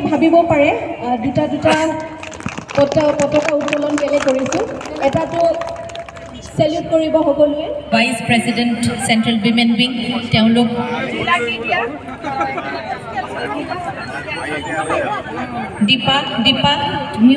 ভাবিব পাৰে দুটা পতাকা উত্তোলন কেলে কৰিছোঁ এটাটো সেলিউট কৰিব সকলোৱে vice president central women wing তেওঁলোক দীপা তুমি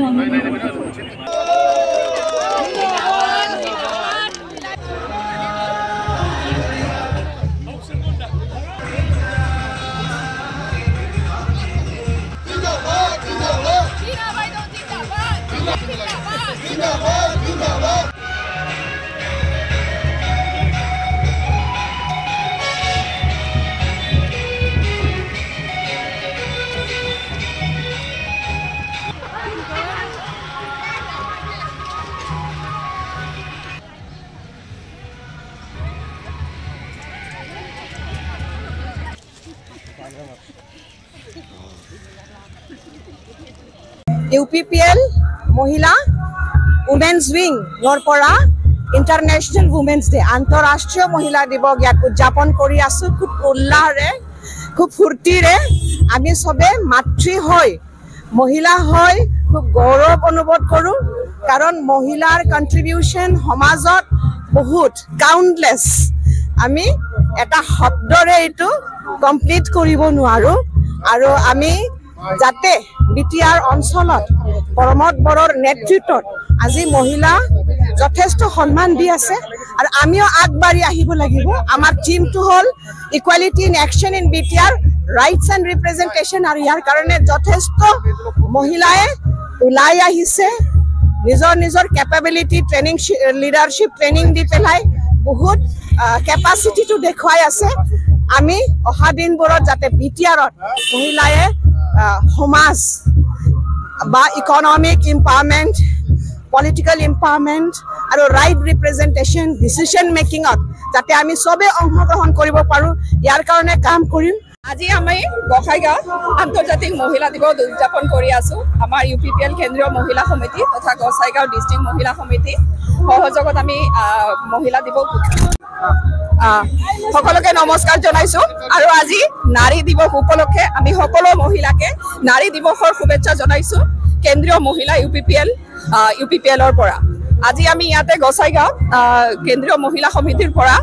UPPL মহিলা উমেন্স উইং নৰপৰা ইন্টাৰনেশনাল উমেন্স ডে আন্তঃৰাষ্ট্ৰীয় মহিলা দিৱস ইয়াত উদযাপন কৰি আছো খুব উল্লাসৰে খুব ফুৰ্তিৰে আমি সবে মাতৃ হৈ মহিলা হৈ খুব গৌৰৱ অনুভৱ কৰো কাৰণ মহিলাৰ কন্ট্ৰিবিউশন সমাজত বহুত কাউন্টলেস আমি এটা শব্দৰে এটো কমপ্লিট কৰিব নোৱাৰো আৰু আমি যাতে বিটিআৰ অঞ্চলত পৰমত বৰৰ নেতৃত্বত আজি মহিলা যথেষ্ট সম্মান দি আছে আৰু আমিও আগবাঢ়ি আহিব লাগিব আমাৰ টিমটো হল equality in action in BTR rights and representation আৰু ইয়াৰ কাৰণে যথেষ্ট মহিলায়ে ওলাই আহিছে নিজৰ ক্যাপাবিলিটি ট্ৰেনিং লিডাৰশিপ ট্ৰেনিং দি পেলাই বহুত ক্যাপাসিটিটো দেখুৱাই আছে আমি অহা দিনবোৰত যাতে বিটিআৰত মহিলায়ে সমাজ বা ইকোনমিক এম্পাওয়াৰমেন্ট পলিটিক্যাল এম্পাওয়াৰমেন্ট আৰু ৰাইট ৰিপ্ৰেজেন্টেশন ডিসিশন মেকিংত যাতে আমি সবে অংশগ্ৰহণ কৰিব পাৰো ইয়াৰ কাৰণে কাম কৰিম আজি আমি গোসাইগাঁও আন্তৰ্জাতিক মহিলা দিৱস উদযাপন কৰি আছো আমাৰ ইউপিপিএল কেন্দ্ৰীয় মহিলা সমিতি তথা গোসাইগাঁও ডিস্ট্ৰিক্ট মহিলা সমিতি সহযোগত আমি মহিলা দিৱস সকলোকে নমস্কাৰ জনাইছো আৰু আজি নাৰী দিৱস উপলক্ষে আমি সকলো মহিলাকে নাৰী দিৱসৰ শুভেচ্ছা জনাইছো কেন্দ্ৰীয় মহিলা ইউপিপিএলৰ পৰা আজি আমি ইয়াতে গোসাইগাঁও কেন্দ্ৰীয় মহিলা সমিতিৰ পৰা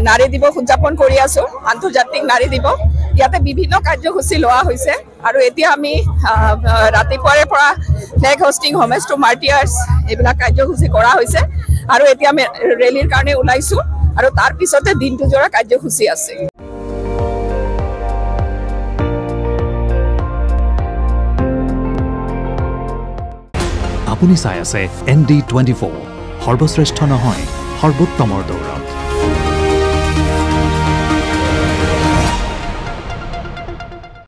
নাৰী দিৱস উদযাপন কৰি আছো আন্তৰ্জাতিক নাৰী দিৱস ইয়াতে বিভিন্ন কাৰ্যসূচী লোৱা হৈছে আৰু এতিয়া আমি ৰাতিপুৱাৰে পৰা ফ্লেগ হোষ্টিং হোমেজ টু মাৰ্টিয়াৰ্ছ এইবিলাক কাৰ্যসূচী কৰা হৈছে আৰু এতিয়া আমি ৰেলীৰ কাৰণে ওলাইছো আৰু তাৰ পিছতে দিনটো জোৰা কাৰ্যসূচী আছে আপুনি চাই আছে ND24 সৰ্বশ্ৰেষ্ঠ নহয় সৰ্বোত্তমৰ দৌৰত